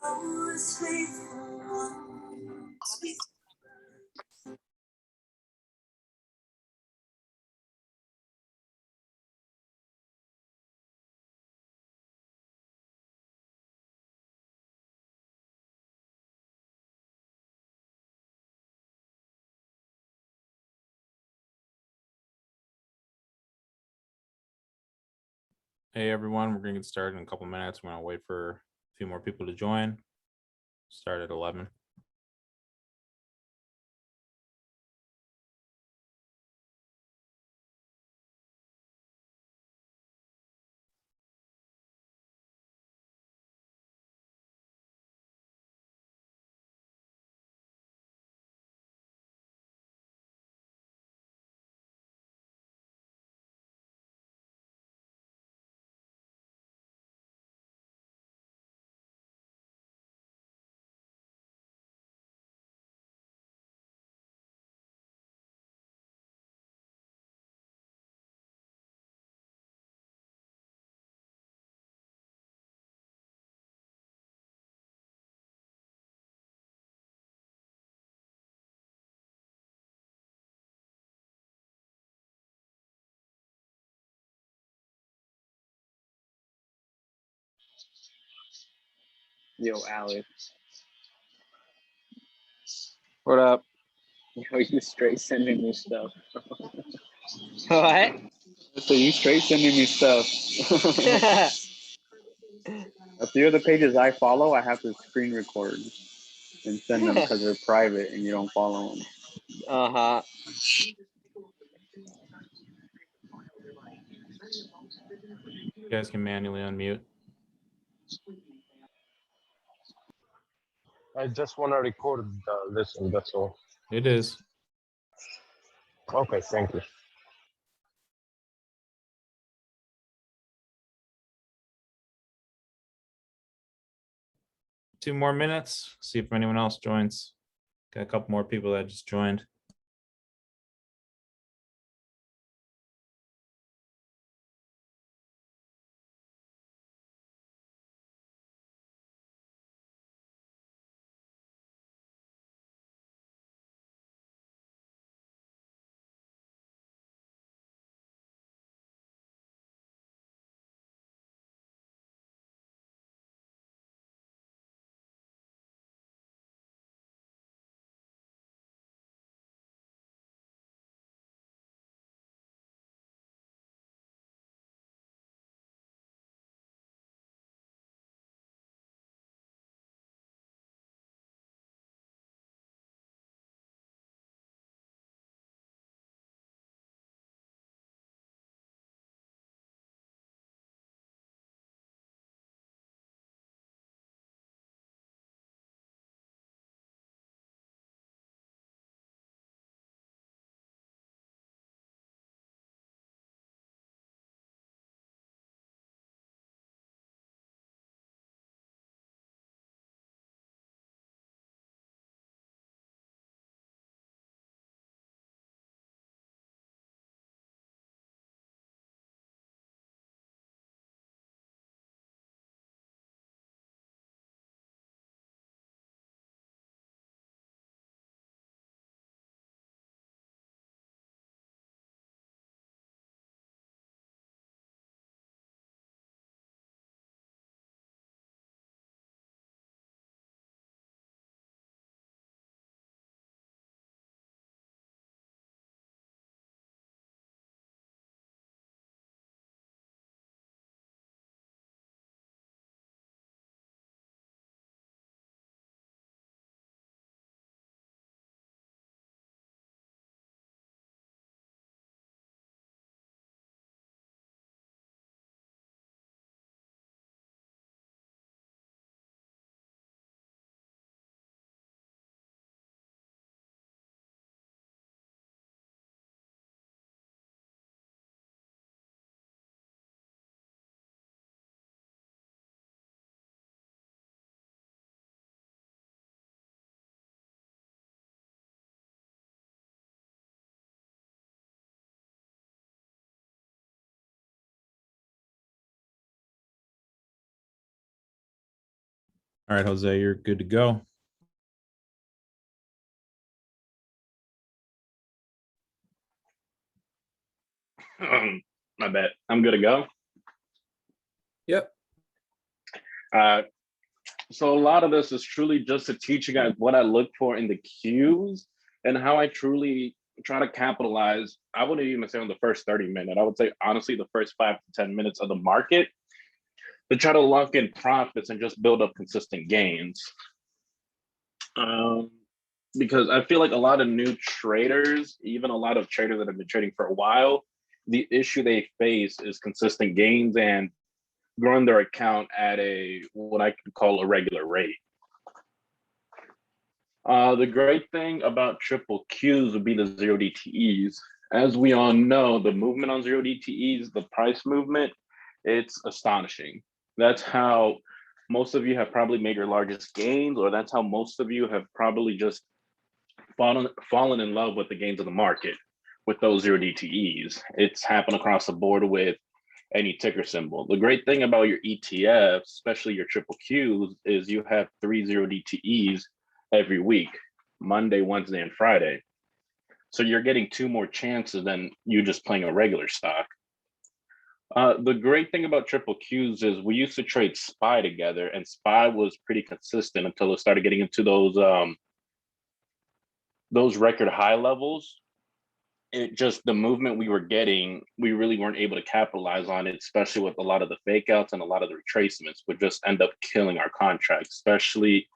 Hey everyone, we're gonna get started in a couple minutes. We're gonna wait for a few more people to join. Start at 11. Yo, Alex. What up? Yo, you straight sending me stuff. What? So you straight sending me stuff. A few of the pages I follow, I have to screen record and send them because they're private and you don't follow them. Uh-huh. You guys can manually unmute. I just want to record the lesson, that's all. It is. Okay, thank you. 2 more minutes. See if anyone else joins. Got a couple more people that just joined. All right, Jose, you're good to go. My bad. I'm good to go. Yep. So a lot of this is truly just to teach you guys what I look for in the cues and how I truly try to capitalize. I wouldn't even say on the first 30 minutes. I would say honestly the first 5 to 10 minutes of the market to try to lock in profits and just build up consistent gains. Because I feel like a lot of new traders, even a lot of traders that have been trading for a while, the issue they face is consistent gains and growing their account at a what I could call a regular rate. The great thing about triple Qs would be the zero DTEs. As we all know, the movement on zero DTEs, the price movement, it's astonishing. That's how most of you have probably made your largest gains, or that's how most of you have probably just fallen in love with the gains of the market with those zero DTEs. It's happened across the board with any ticker symbol. The great thing about your ETFs, especially your triple Qs, is you have 3 zero DTEs every week, Monday, Wednesday, and Friday. So you're getting 2 more chances than you just playing a regular stock. The great thing about triple Qs is we used to trade SPY together, and SPY was pretty consistent until it started getting into those record high levels. It just, the movement we were getting, we really weren't able to capitalize on it, especially with a lot of the fake outs and a lot of the retracements would just end up killing our contracts, especially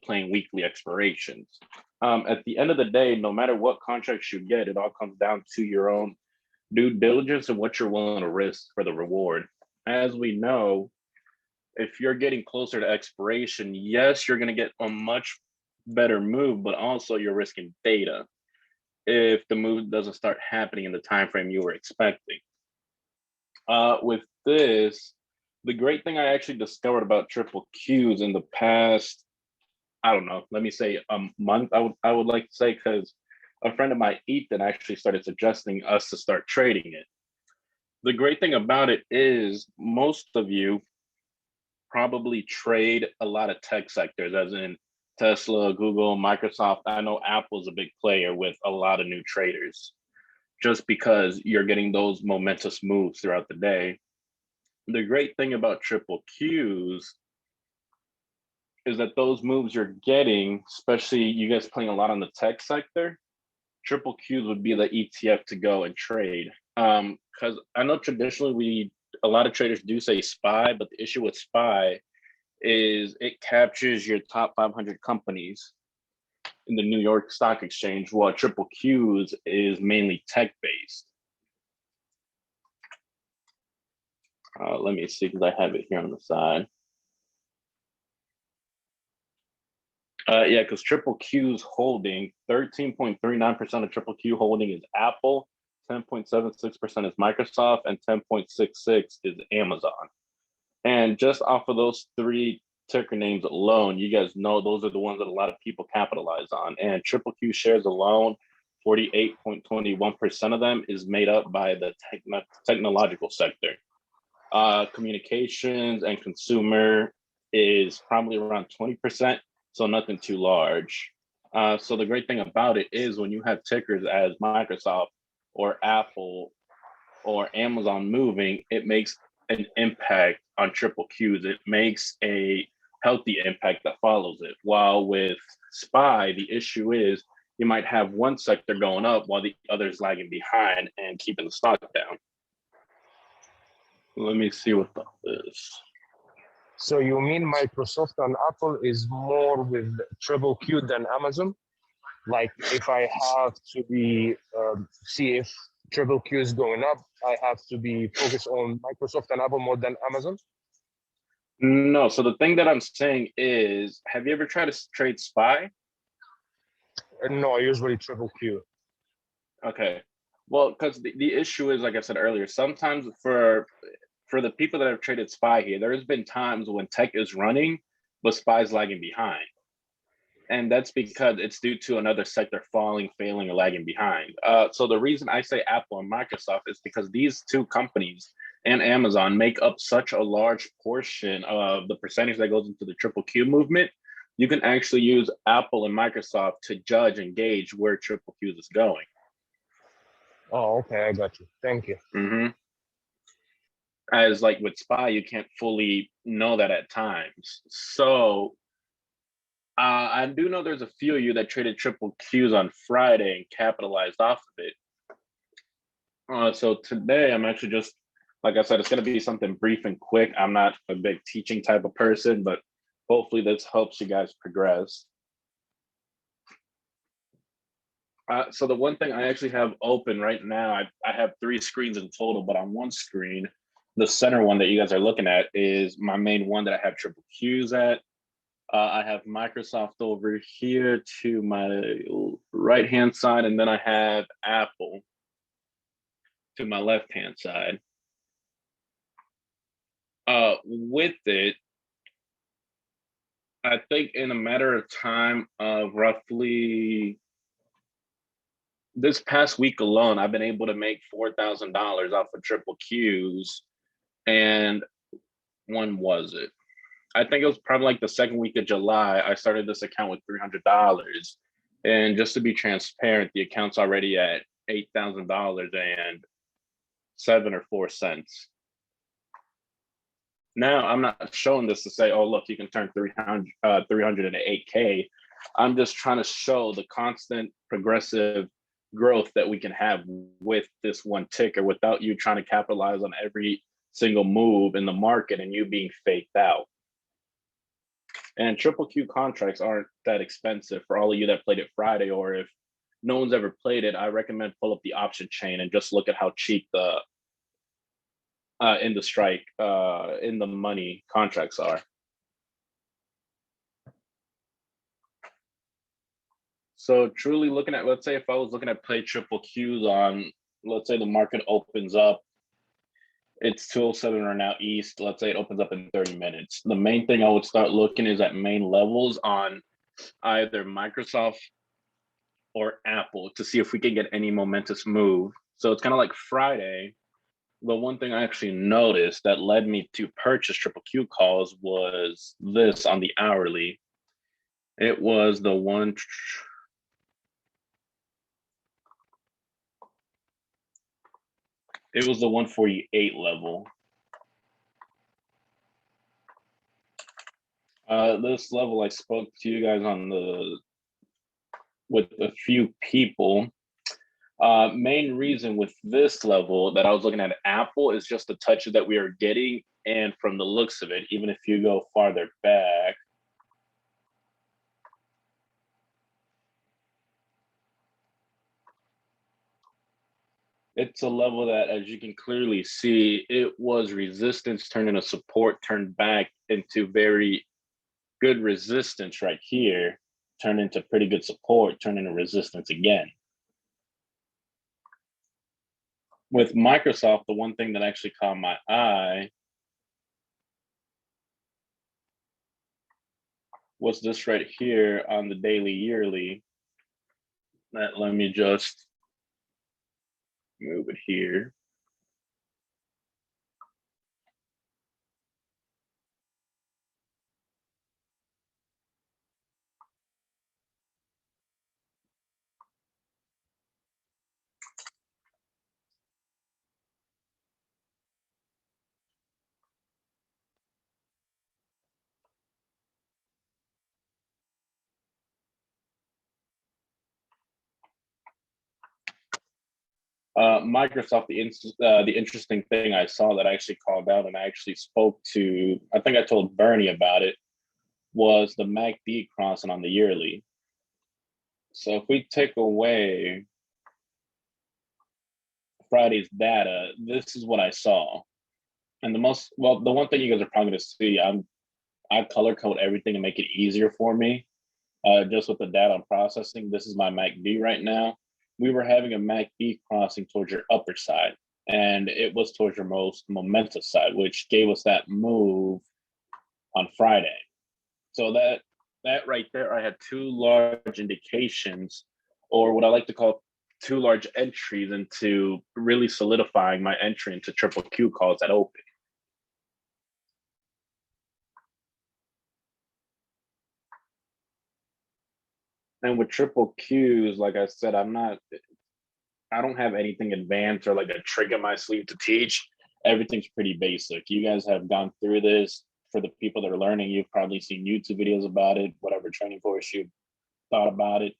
playing weekly expirations. At the end of the day, no matter what contracts you get, it all comes down to your own due diligence and what you're willing to risk for the reward. As we know, if you're getting closer to expiration, yes, you're going to get a much better move, but also you're risking data if the move doesn't start happening in the time frame you were expecting. With this, the great thing I actually discovered about triple Qs in the past, I don't know, let me say a month, I would like to say, because a friend of mine, Ethan, actually started suggesting us to start trading it. The great thing about it is most of you probably trade a lot of tech sectors, as in Tesla, Google, Microsoft. I know Apple's a big player with a lot of new traders, just because you're getting those momentous moves throughout the day. The great thing about triple Qs is that those moves you're getting, especially you guys playing a lot on the tech sector, triple Qs would be the ETF to go and trade. Because I know traditionally a lot of traders do say SPY, but the issue with SPY is it captures your top 500 companies in the New York Stock Exchange, while triple Qs is mainly tech based. Let me see, because I have it here on the side. Yeah, because triple Q's holding, 13.39% of triple Q holding is Apple, 10.76% is Microsoft, and 10.66 is Amazon. And just off of those 3 ticker names alone, you guys know those are the ones that a lot of people capitalize on. And triple Q shares alone, 48.21% of them is made up by the technological sector. Communications and consumer is probably around 20%, so nothing too large. So the great thing about it is when you have tickers as Microsoft or Apple or Amazon moving, it makes an impact on triple Qs. It makes a healthy impact that follows it. While with SPY, the issue is you might have one sector going up while the other is lagging behind and keeping the stock down. Let me see what that is. So you mean Microsoft and Apple is more with triple Q than Amazon? Like if I have to be see if triple Q is going up, I have to be focused on Microsoft and Apple more than Amazon? No, so the thing that I'm saying is, have you ever tried to trade SPY? No, usually triple Q. Okay, well, because the issue is, like I said earlier, sometimes for the people that have traded SPY here, there's been times when tech is running, but SPY is lagging behind. And that's because it's due to another sector falling, failing, or lagging behind. So the reason I say Apple and Microsoft is because these 2 companies and Amazon make up such a large portion of the percentage that goes into the triple Q movement, you can actually use Apple and Microsoft to judge and gauge where triple Q is going. Oh, okay, I got you. Thank you. As like with SPY, you can't fully know that at times. So I do know there's a few of you that traded triple Qs on Friday and capitalized off of it. So today I'm actually just, like I said, it's going to be something brief and quick. I'm not a big teaching type of person, but hopefully this helps you guys progress. So the one thing I actually have open right now, I have 3 screens in total, but on one screen, the center one that you guys are looking at is my main one that I have triple Qs at. I have Microsoft over here to my right-hand side, and then I have Apple to my left-hand side. With it, I think in a matter of time of roughly this past week alone, I've been able to make $4,000 off of triple Qs. And when was it? I think it was probably like the second week of July. I started this account with $300. And just to be transparent, the account's already at $8,000 and 7 or 4 cents. Now, I'm not showing this to say, oh, look, you can turn 300 into 8K. I'm just trying to show the constant progressive growth that we can have with this one ticker without you trying to capitalize on every single move in the market and you being faked out. And triple Q contracts aren't that expensive for all of you that played it Friday, or if no one's ever played it, I recommend pull up the option chain and just look at how cheap the in the strike, in the money contracts are. So truly looking at, let's say if I was looking at play triple Qs on, let's say the market opens up, it's 207 right now east, let's say it opens up in 30 minutes. The main thing I would start looking is at main levels on either Microsoft or Apple to see if we can get any momentous move. So it's kind of like Friday. The one thing I actually noticed that led me to purchase triple Q calls was this on the hourly. It was the one. It was the 148 level. This level I spoke to you guys on with a few people. Main reason with this level that I was looking at Apple is just the touch that we are getting, and from the looks of it, even if you go farther back, it's a level that, as you can clearly see, it was resistance turned into support, turned back into very good resistance right here, turned into pretty good support, turned into resistance again. With Microsoft, the one thing that actually caught my eye was this right here on the daily yearly. Let me just move it here. Microsoft, the interesting thing I saw that I actually called out and I actually spoke to, I think I told Bernie about it, was the MACD crossing on the yearly. So if we take away Friday's data, this is what I saw. And the one thing you guys are probably going to see, I color code everything and make it easier for me. Just with the data I'm processing, this is my MACD right now. We were having a MACD crossing towards your upper side, and it was towards your most momentous side, which gave us that move on Friday. So that right there, I had 2 large indications, or what I like to call two large entries into really solidifying my entry into triple Q calls at open. And with triple Qs, like I said, I don't have anything advanced or like a trick in my sleeve to teach. Everything's pretty basic. You guys have gone through this. For the people that are learning, you've probably seen YouTube videos about it, whatever training course you thought about it.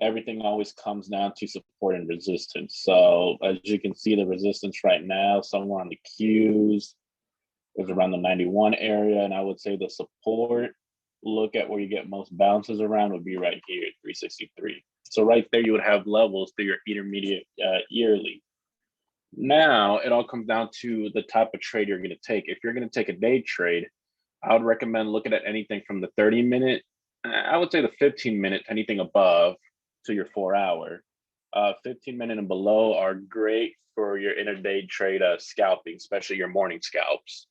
Everything always comes down to support and resistance. So as you can see, the resistance right now, somewhere on the Qs, is around the 91 area. And I would say the support, look at where you get most bounces around, would be right here, 363. So right there, you would have levels through your intermediate yearly. Now, it all comes down to the type of trade you're going to take. If you're going to take a day trade, I would recommend looking at anything from the 30-minute, I would say the 15-minute, anything above to your 4-hour. 15-minute and below are great for your intraday trade scalping, especially your morning scalps.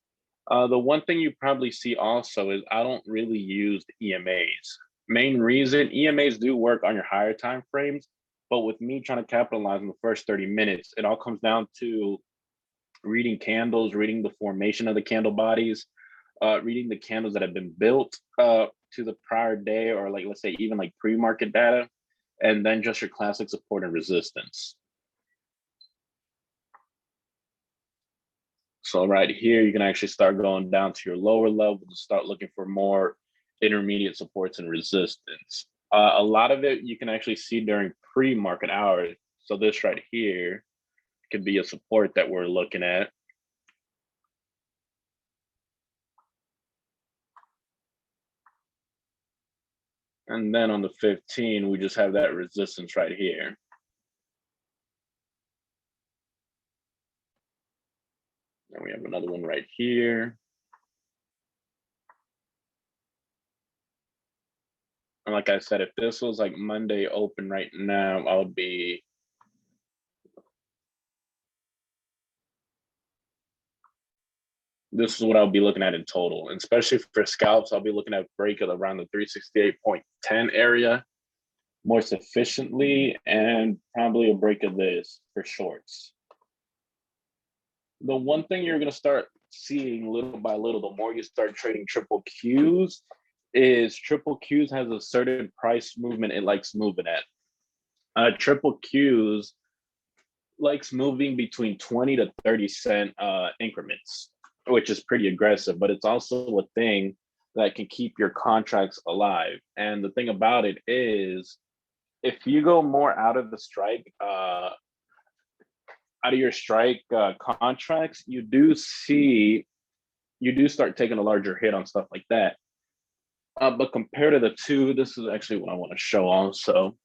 The one thing you probably see also is I don't really use the EMAs. Main reason, EMAs do work on your higher time frames, but with me trying to capitalize on the first 30 minutes, it all comes down to reading candles, reading the formation of the candle bodies, reading the candles that have been built to the prior day, or like, let's say even like pre-market data, and then just your classic support and resistance. So right here, you can actually start going down to your lower level to start looking for more intermediate supports and resistance. A lot of it you can actually see during pre-market hours. So this right here could be a support that we're looking at. And then on the 15, we just have that resistance right here. And we have another one right here. And like I said, if this was like Monday open right now, I would be, this is what I'll be looking at in total. And especially for scalps, I'll be looking at break of around the 368.10 area more sufficiently, and probably a break of this for shorts. The one thing you're going to start seeing little by little, the more you start trading triple Qs, is triple Qs has a certain price movement it likes moving at. Triple Qs likes moving between 20 to 30 cent increments, which is pretty aggressive, but it's also a thing that can keep your contracts alive. And the thing about it is, if you go more out of the strike, out of your strike contracts, you do start taking a larger hit on stuff like that. But compared to the two, this is actually what I want to show also.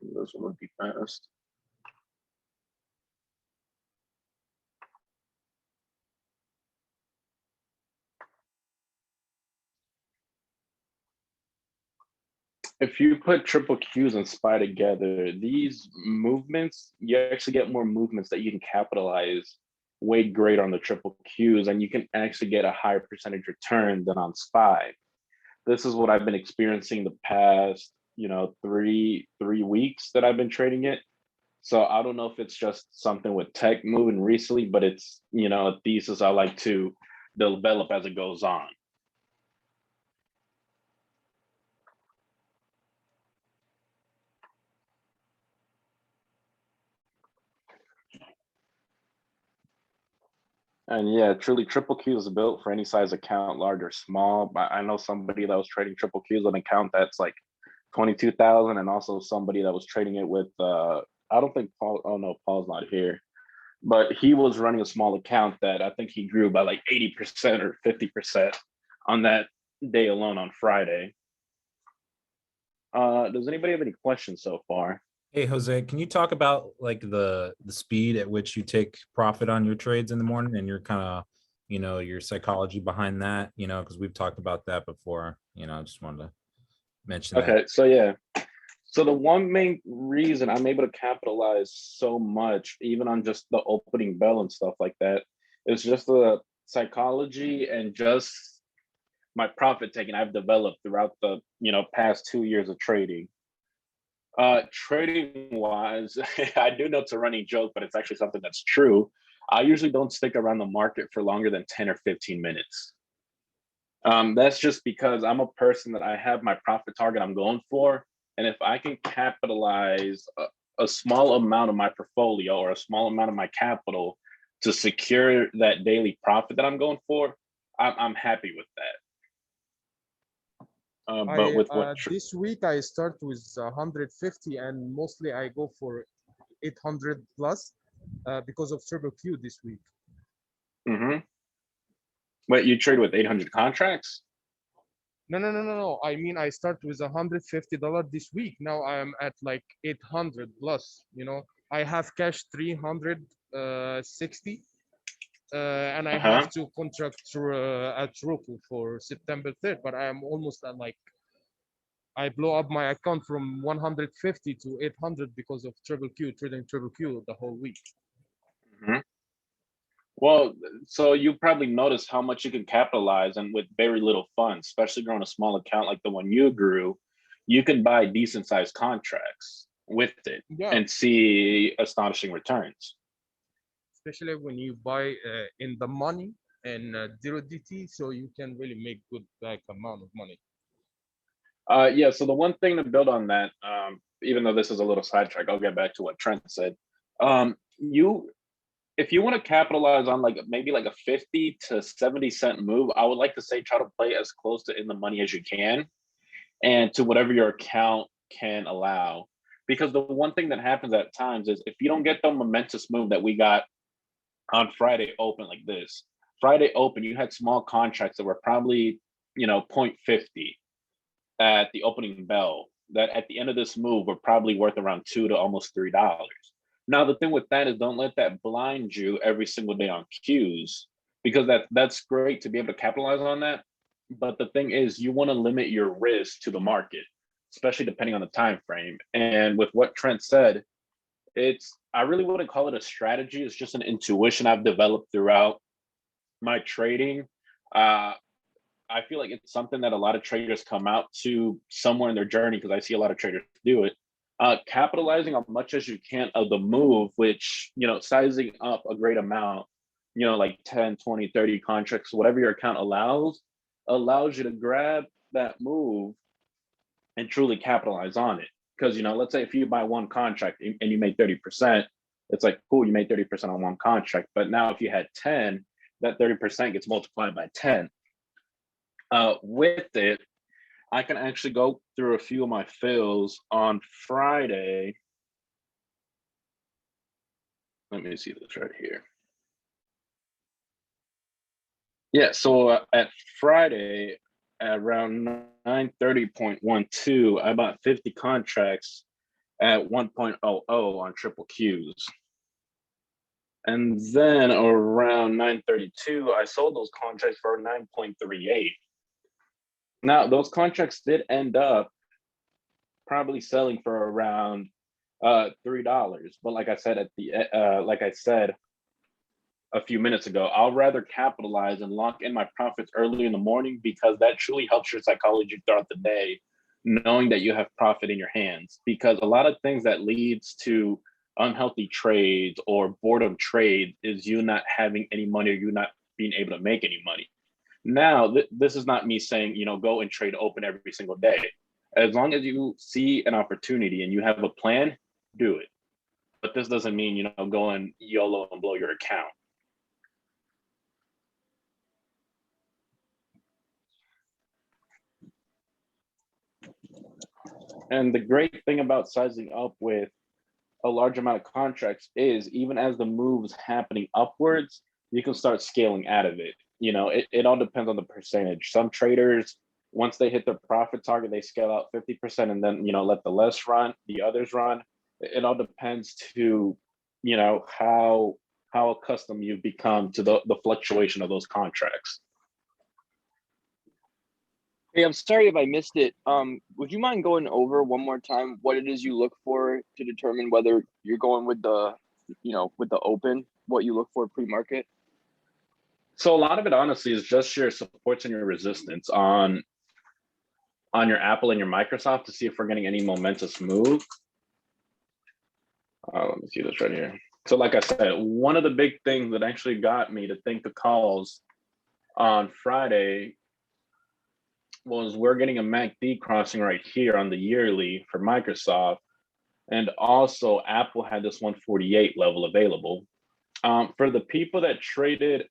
This one would be fast. If you put triple Qs and SPY together, these movements, you actually get more movements that you can capitalize way greater on the triple Qs, and you can actually get a higher percentage return than on SPY. This is what I've been experiencing the past, 3 weeks that I've been trading it. So I don't know if it's just something with tech moving recently, but it's, a thesis I like to develop as it goes on. And yeah, truly triple Q is built for any size account, large or small. But I know somebody that was trading triple Qs on an account that's like 22,000, and also somebody that was trading it with, I don't think Paul, oh no, Paul's not here, but he was running a small account that I think he grew by like 80% or 50% on that day alone on Friday. Does anybody have any questions so far? Hey, Jose, can you talk about like the speed at which you take profit on your trades in the morning, and your kind of, your psychology behind that, because we've talked about that before, I just wanted to mention that. Okay, so yeah. So the one main reason I'm able to capitalize so much, even on just the opening bell and stuff like that, is just the psychology and just my profit taking I've developed throughout the past 2 years of trading. Trading wise, I do know it's a running joke, but it's actually something that's true. I usually don't stick around the market for longer than 10 or 15 minutes. That's just because I'm a person that I have my profit target I'm going for. And if I can capitalize a small amount of my portfolio or a small amount of my capital to secure that daily profit that I'm going for, I'm happy with that. But with this week I start with 150 and mostly I go for 800 plus because of triple Q this week. Wait, you trade with 800 contracts? No. I mean, I start with $150 this week. Now I am at like 800 plus. I have cash 360, and I have to contract at Roku for September 3rd. But I am almost at like, I blow up my account from 150 to 800 because of triple Q, trading triple Q the whole week. Well, so you probably noticed how much you can capitalize and with very little funds, especially growing a small account like the one you grew, you can buy decent sized contracts with it and see astonishing returns. Especially when you buy in the money and 0DT, so you can really make good back amount of money. Yeah, so the one thing to build on that, even though this is a little sidetrack, I'll get back to what Trent said. If you want to capitalize on maybe a 50 to 70 cent move, I would like to say try to play as close to in the money as you can and to whatever your account can allow. Because the one thing that happens at times is if you don't get the momentous move that we got on Friday open like this, Friday open, you had small contracts that were probably, 0.50 at the opening bell that at the end of this move were probably worth around $2 to almost $3. Now, the thing with that is don't let that blind you every single day on Qs, because that's great to be able to capitalize on that. But the thing is, you want to limit your risk to the market, especially depending on the time frame. And with what Trent said, I really wouldn't call it a strategy. It's just an intuition I've developed throughout my trading. I feel like it's something that a lot of traders come out to somewhere in their journey, because I see a lot of traders do it. Capitalizing on much as you can of the move, which, sizing up a great amount, like 10, 20, 30 contracts, whatever your account allows you to grab that move and truly capitalize on it. Because, let's say if you buy one contract and you made 30%, it's like, cool, you made 30% on one contract. But now if you had 10, that 30% gets multiplied by 10. With it, I can actually go through a few of my fills on Friday. Let me see this right here. Yeah, so at Friday, at around 930.12, I bought 50 contracts at 1.00 on triple Qs. And then around 932, I sold those contracts for 9.38. Now, those contracts did end up probably selling for around $3. But like I said a few minutes ago, I'll rather capitalize and lock in my profits early in the morning, because that truly helps your psychology throughout the day, knowing that you have profit in your hands. Because a lot of things that leads to unhealthy trades or boredom trades is you not having any money or you not being able to make any money. Now, this is not me saying, go and trade open every single day. As long as you see an opportunity and you have a plan, do it. But this doesn't mean, go and YOLO and blow your account. And the great thing about sizing up with a large amount of contracts is even as the move's happening upwards, you can start scaling out of it. It all depends on the percentage. Some traders, once they hit their profit target, they scale out 50% and then, let the others run. It all depends to, how accustomed you become to the fluctuation of those contracts. Hey, I'm sorry if I missed it. Would you mind going over one more time what it is you look for to determine whether you're going with the, with the open, what you look for pre-market? So a lot of it honestly is just your supports and your resistance on your Apple and your Microsoft to see if we're getting any momentous move. Let me see this right here. So like I said, one of the big things that actually got me to think the calls on Friday was we're getting a MACD crossing right here on the yearly for Microsoft. And also Apple had this 148 level available. For the people that traded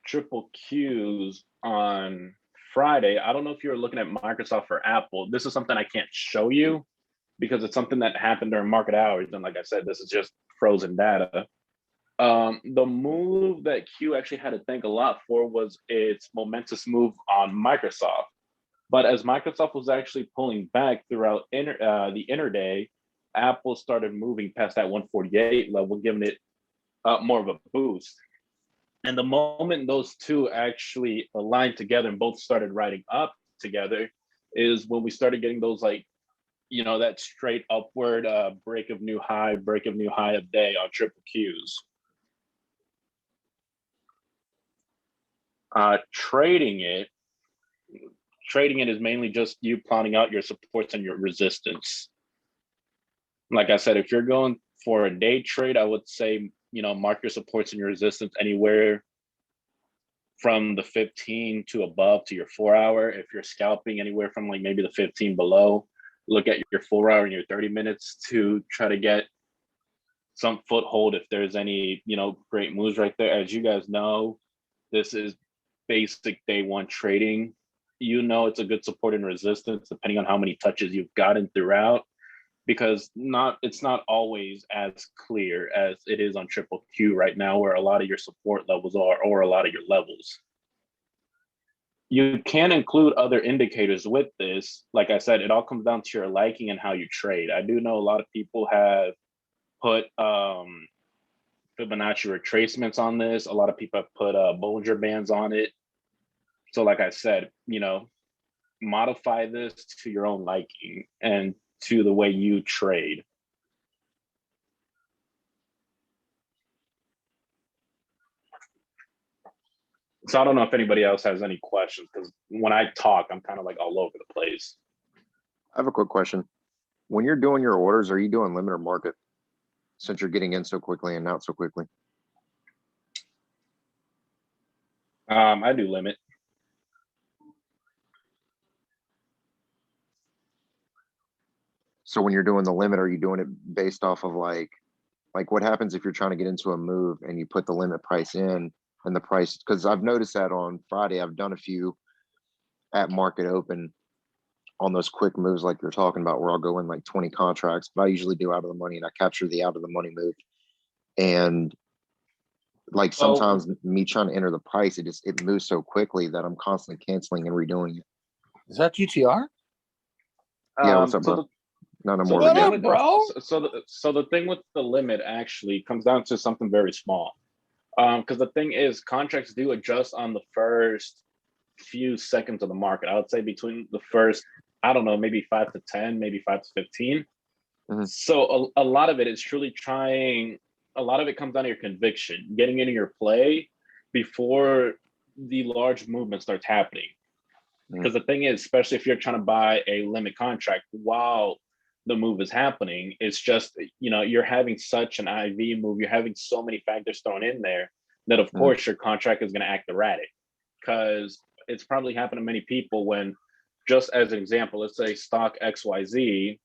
triple Qs on Friday, I don't know if you were looking at Microsoft or Apple. This is something I can't show you because it's something that happened during market hours. And like I said, this is just frozen data. The move that Q actually had to thank a lot for was its momentous move on Microsoft. But as Microsoft was actually pulling back throughout the interday, Apple started moving past that 148 level, giving it more of a boost. And the moment those two actually aligned together and both started riding up together is when we started getting those, like, that straight upward break of new high of day on triple Qs. Trading it is mainly just you plotting out your supports and your resistance. Like I said, if you're going for a day trade, I would say, mark your supports and your resistance anywhere from the 15 to above to your 4 hour. If you're scalping, anywhere from like maybe the 15 below, look at your 4 hour and your 30 minutes to try to get some foothold if there's any, great moves right there. As you guys know, this is basic day one trading. It's a good support and resistance depending on how many touches you've gotten throughout, because it's not always as clear as it is on triple Q right now, where a lot of your support levels are, or a lot of your levels. You can include other indicators with this. Like I said, it all comes down to your liking and how you trade. I do know a lot of people have put Fibonacci retracements on this. A lot of people have put Bollinger Bands on it. So like I said, modify this to your own liking and to the way you trade. So I don't know if anybody else has any questions, because when I talk, I'm kind of like all over the place. I have a quick question. When you're doing your orders, are you doing limit or market, since you're getting in so quickly and out so quickly? I do limit. So when you're doing the limit, are you doing it based off of like what happens if you're trying to get into a move and you put the limit price in and the price? Because I've noticed that on Friday, I've done a few at market open on those quick moves like you're talking about, where I'll go in like 20 contracts, but I usually do out of the money and I capture the out of the money move. And like sometimes me trying to enter the price, it moves so quickly that I'm constantly canceling and redoing it. Is that GTR? Yeah, what's up, bro? No more. What up, bro? So the thing with the limit actually comes down to something very small. Because the thing is, contracts do adjust on the first few seconds of the market. I would say between the first, I don't know, maybe 5 to 10, maybe 5 to 15. Mm-hmm. So a lot of it is truly trying. A lot of it comes down to your conviction, getting into your play before the large movement starts happening. Because the thing is, especially if you're trying to buy a limit contract while the move is happening, it's just, you're having such an IV move, you're having so many factors thrown in there that of course your contract is going to act erratic. Because it's probably happened to many people when, just as an example, let's say stock XYZ,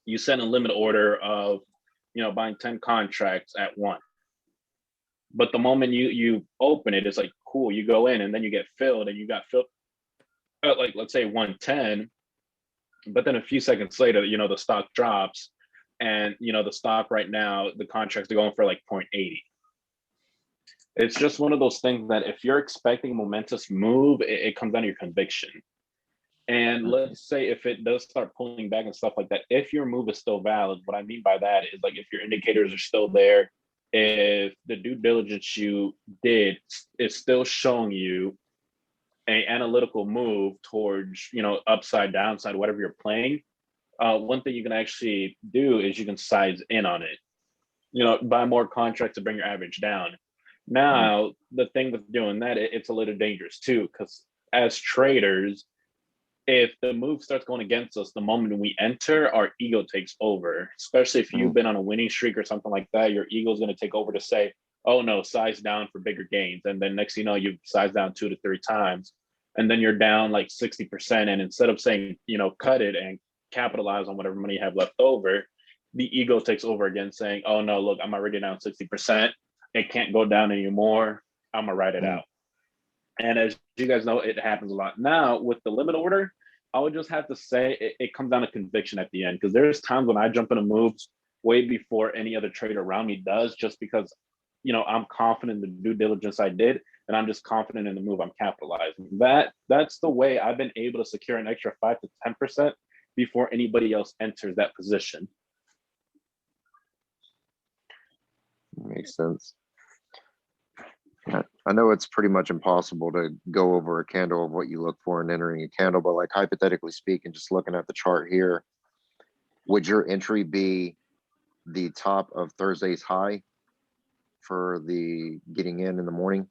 you send a limit order of, buying 10 contracts at once. But the moment you open it, it's like, cool, you go in and then you get filled, and you got filled at like, let's say 110. But then a few seconds later, the stock drops, and, the stock right now, the contracts are going for like 0.80. It's just one of those things that if you're expecting a momentous move, it comes down to your conviction. And let's say if it does start pulling back and stuff like that, if your move is still valid, what I mean by that is, like, if your indicators are still there, if the due diligence you did is still showing you a analytical move towards, you know, upside, downside, whatever you're playing, one thing you can actually do is you can size in on it, you know, buy more contracts to bring your average down. Now, the thing with doing that, it's a little dangerous too, because as traders, if the move starts going against us, the moment we enter, our ego takes over. Especially if you've been on a winning streak or something like that, your ego is going to take over to say, "Oh no, size down for bigger gains." And then next thing you know, you've sized down 2 to 3 times, and then you're down like 60%. And instead of saying, you know, cut it and capitalize on whatever money you have left over, the ego takes over again, saying, "Oh no, look, I'm already down 60%. It can't go down anymore. I'm gonna ride it out." And as you guys know, it happens a lot. Now with the limit order, I would just have to say it comes down to conviction at the end, because there's times when I jump into moves way before any other trader around me does, just because, you know, I'm confident in the due diligence I did, and I'm just confident in the move I'm capitalizing. That's the way I've been able to secure an extra 5 to 10% before anybody else enters that position. Makes sense. I know it's pretty much impossible to go over a candle of what you look for in entering a candle, but like hypothetically speaking, just looking at the chart here, would your entry be the top of Thursday's high for the getting in the morning?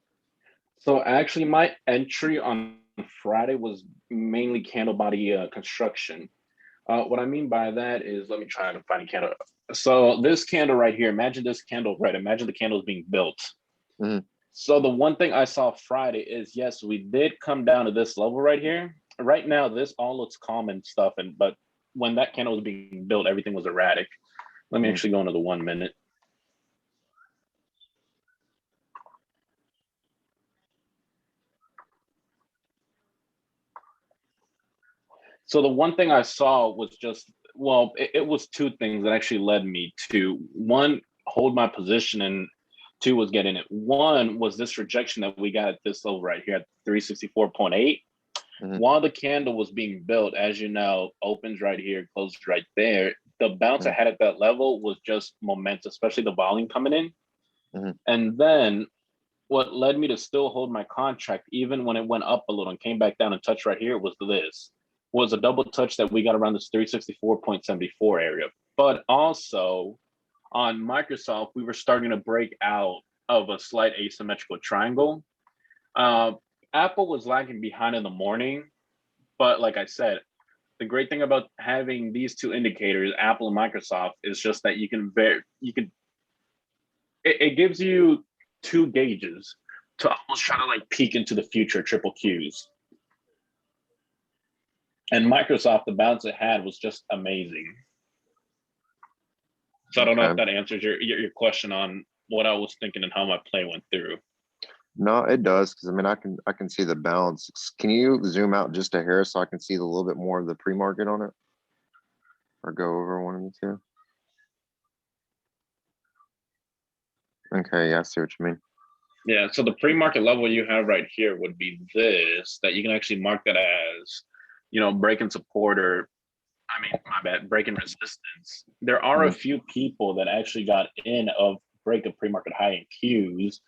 So actually, my entry on Friday was mainly candle body construction. What I mean by that is, let me try to find a candle. So this candle right here, imagine this candle, right? Imagine the candle is being built. So the one thing I saw Friday is, yes, we did come down to this level right here. Right now, this all looks calm and stuff, but when that candle was being built, everything was erratic. Let me actually go into the 1 minute. So the one thing I saw was just, well, it was 2 things that actually led me to, 1, hold my position, and 2 was getting it. 1 was this rejection that we got at this level right here at 364.8. While the candle was being built, as you know, opens right here, closes right there. The bounce I had at that level was just momentum, especially the volume coming in. And then what led me to still hold my contract, even when it went up a little and came back down and touched right here, was a double touch that we got around this 364.74 area. But also on Microsoft, we were starting to break out of a slight asymmetrical triangle. Apple was lagging behind in the morning, but like I said, the great thing about having these 2 indicators, Apple and Microsoft, is just that it gives you 2 gauges to almost try to like peek into the future triple Qs. And Microsoft, the bounce it had was just amazing. So I don't know if that answers your question on what I was thinking and how my play went through. No, it does, because I mean I can see the balance. Can you zoom out just a hair so I can see a little bit more of the pre-market on it, or go over one of the 2? Okay, yeah, I see what you mean. Yeah, so the pre-market level you have right here would be this, that you can actually mark that as, you know, breaking support, or I mean, my bad, breaking resistance. There are a few people that actually got in of break a pre-market high in Qs,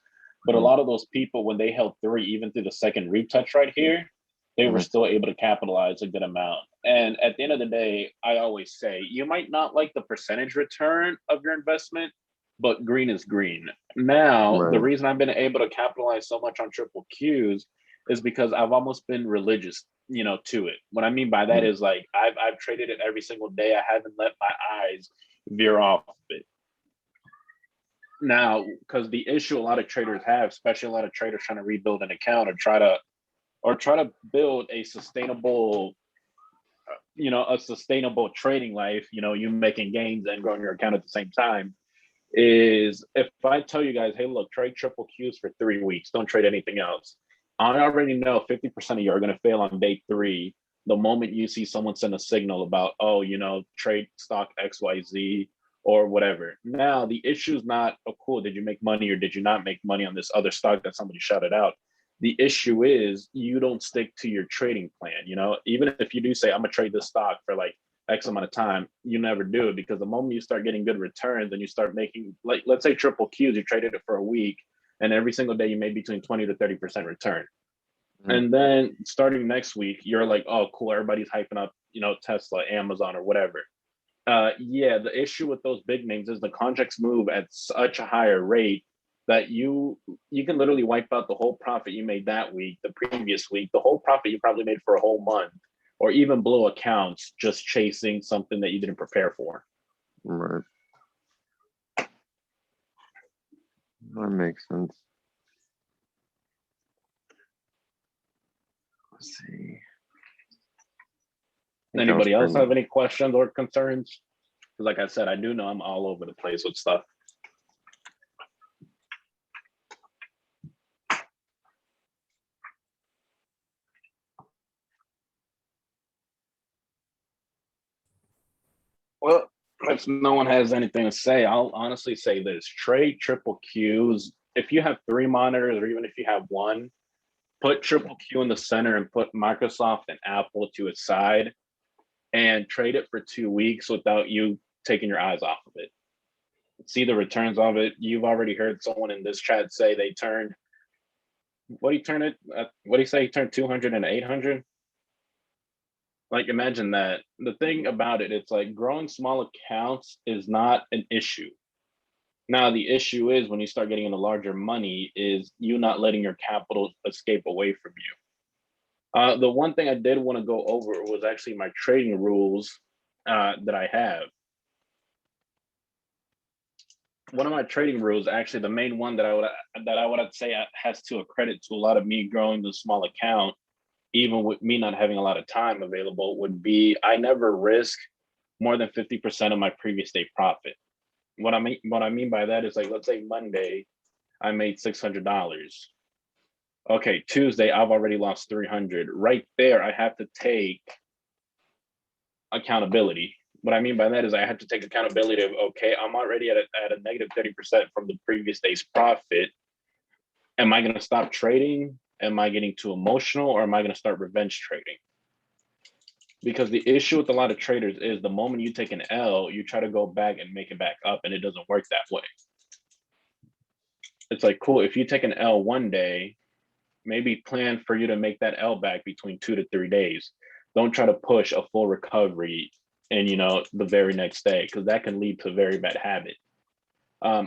but a lot of those people, when they held 3, even through the second retouch right here, they were still able to capitalize a good amount. And at the end of the day, I always say, you might not like the percentage return of your investment, but green is green. Now, the reason I've been able to capitalize so much on triple Qs is because I've almost been religious, you know, to it. What I mean by that is, like, I've traded it every single day. I haven't let my eyes veer off of it. Now, because the issue a lot of traders have, especially a lot of traders trying to rebuild an account or try to build a sustainable, you know, a sustainable trading life, you know, you making gains and growing your account at the same time, is if I tell you guys, hey, look, trade triple Qs for 3 weeks, don't trade anything else. I already know 50% of you are going to fail on day 3. The moment you see someone send a signal about, oh, you know, trade stock XYZ or whatever. Now, the issue is not, oh, cool, did you make money or did you not make money on this other stock that somebody shouted out? The issue is you don't stick to your trading plan. You know, even if you do say, I'm going to trade this stock for like X amount of time, you never do it, because the moment you start getting good returns and you start making, like, let's say triple Qs, you traded it for a week, and every single day you made between 20 to 30% return. And then starting next week, you're like, oh, cool, everybody's hyping up, Tesla, Amazon, or whatever. Yeah, the issue with those big names is the contracts move at such a higher rate that you can literally wipe out the whole profit you made that week, the previous week, the whole profit you probably made for a whole month, or even blow accounts just chasing something that you didn't prepare for. Right. That makes sense. Let's see. Anybody else have any questions or concerns? Because like I said, I do know I'm all over the place with stuff. Well, if no one has anything to say, I'll honestly say this. Trade triple Qs. If you have 3 monitors, or even if you have 1, put triple Q in the center and put Microsoft and Apple to its side and trade it for 2 weeks without you taking your eyes off of it. See the returns of it. You've already heard someone in this chat say they turned, what do you turn it? What do you say? He turned 200 and 800? Like, imagine that. The thing about it, it's like growing small accounts is not an issue. Now, the issue is when you start getting into larger money is you not letting your capital escape away from you. The one thing I did want to go over was actually my trading rules that I have. One of my trading rules, actually, the main one that I would say has to a credit to a lot of me growing the small account, even with me not having a lot of time available, would be I never risk more than 50% of my previous day profit. What I mean by that is, like, let's say Monday, I made $600. Okay, Tuesday, I've already lost 300. Right there, I have to take accountability. What I mean by that is I have to take accountability of, okay, I'm already at a negative 30% from the previous day's profit. Am I going to stop trading? Am I getting too emotional, or am I going to start revenge trading? Because the issue with a lot of traders is the moment you take an L, you try to go back and make it back up, and it doesn't work that way. It's like, cool, if you take an L one day, maybe plan for you to make that L back between 2 to 3 days. Don't try to push a full recovery and the very next day, because that can lead to a very bad habit.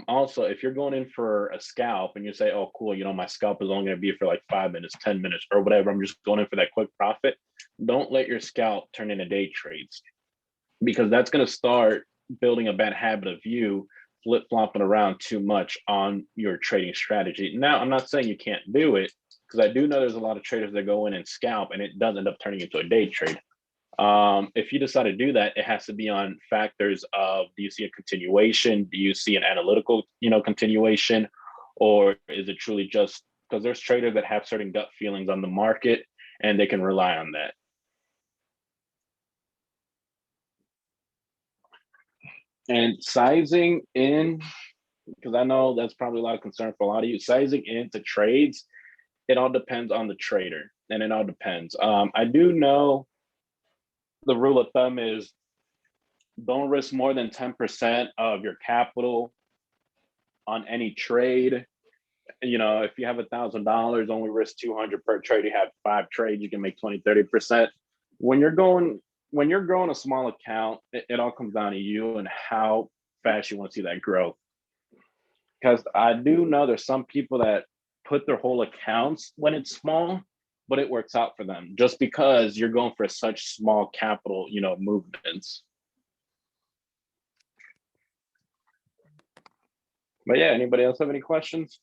Also, if you're going in for a scalp and you say, oh, cool, my scalp is only going to be for like 5 minutes, 10 minutes, or whatever, I'm just going in for that quick profit. Don't let your scalp turn into day trades, because that's going to start building a bad habit of you flip-flopping around too much on your trading strategy. Now, I'm not saying you can't do it, because I do know there's a lot of traders that go in and scalp and it does end up turning into a day trade. If you decide to do that, it has to be on factors of, do you see a continuation? Do you see an analytical, continuation? Or is it truly just because there's traders that have certain gut feelings on the market and they can rely on that? And sizing in, because I know that's probably a lot of concern for a lot of you, sizing into trades, it all depends on the trader, and it all depends. I do know the rule of thumb is don't risk more than 10% of your capital on any trade. If you have $1,000, only risk 200 per trade. You have 5 trades, you can make 20-30%. When you're growing a small account, it all comes down to you and how fast you want to see that growth. Because I do know there's some people that put their whole accounts when it's small, but it works out for them just because you're going for such small capital, movements. But yeah, anybody else have any questions?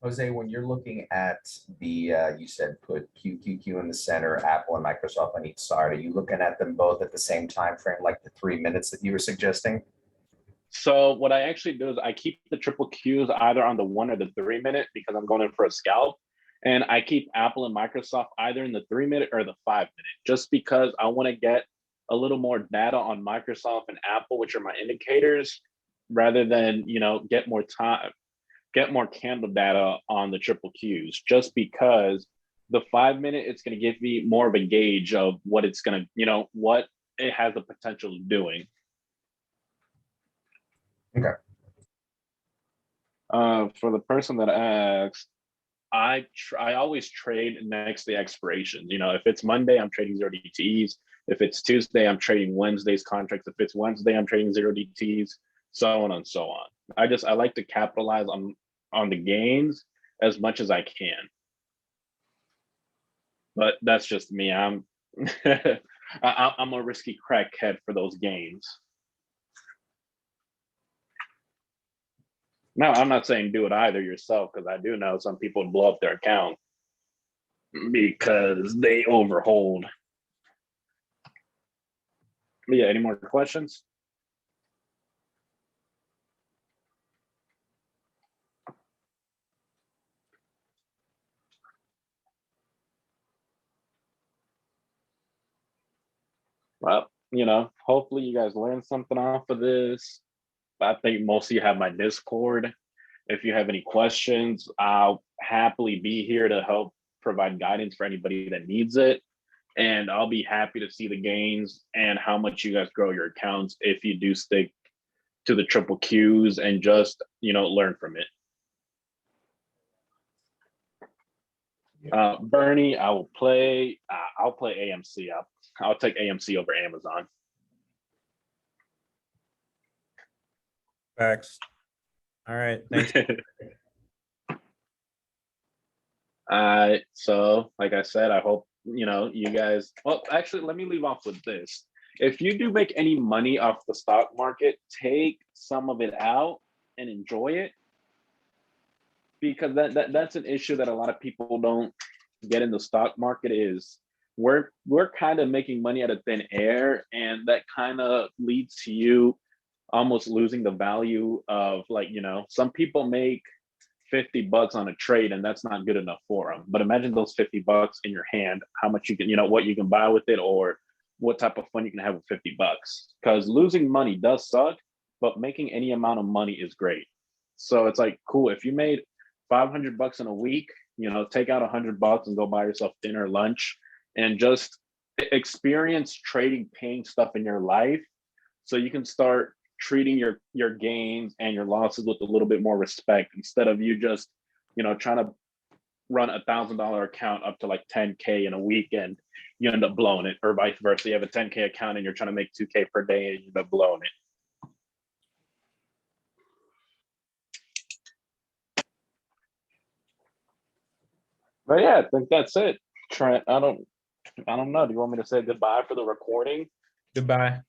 Jose, when you're looking at the, you said put QQQ in the center, Apple and Microsoft on each side. Are you looking at them both at the same time frame, like the 3 minutes that you were suggesting? So what I actually do is I keep the triple Qs either on the 1 or the 3 minute, because I'm going in for a scalp. And I keep Apple and Microsoft either in the 3 minute or the 5 minute, just because I want to get a little more data on Microsoft and Apple, which are my indicators, rather than, get more candle data on the triple Qs, just because the 5 minute, it's going to give me more of a gauge of what it's going to, what it has the potential of doing. Okay. For the person that asked, I always trade next to the expirations. You know, if it's Monday, I'm trading 0 DTs. If it's Tuesday, I'm trading Wednesday's contracts. If it's Wednesday, I'm trading 0 DTs, so on and so on. I like to capitalize on the gains as much as I can. But that's just me. I'm I'm a risky crackhead for those gains. No, I'm not saying do it either yourself, because I do know some people blow up their account because they overhold. But yeah, any more questions? Well, you know, hopefully you guys learned something off of this. I think most of you have my Discord. If you have any questions, I'll happily be here to help provide guidance for anybody that needs it. And I'll be happy to see the gains and how much you guys grow your accounts if you do stick to the triple Qs and just, you know, learn from it. Bernie, I'll play AMC. I'll take AMC over Amazon. Facts. All right. Thanks. So like I said, I hope, you know, you guys, well, actually, let me leave off with this. If you do make any money off the stock market, take some of it out and enjoy it, because that's an issue that a lot of people don't get in the stock market. Is we're kind of making money out of thin air, and that kind of leads to you almost losing the value of, like, you know, some people make $50 on a trade and that's not good enough for them. But imagine those $50 in your hand, how much you can, you know, what you can buy with it, or what type of fun you can have with $50. Because losing money does suck, but making any amount of money is great. So it's like, cool, if you made $500 in a week, you know, take out $100 and go buy yourself dinner, lunch, and just experience trading, paying stuff in your life, so you can start treating your gains and your losses with a little bit more respect, instead of you just, you know, trying to run $1,000 account up to like 10K in a week and you end up blowing it, or vice versa. You have a 10K account and you're trying to make 2K per day and you end up blowing it. But yeah, I think that's it. Trent, I don't know. Do you want me to say goodbye for the recording? Goodbye.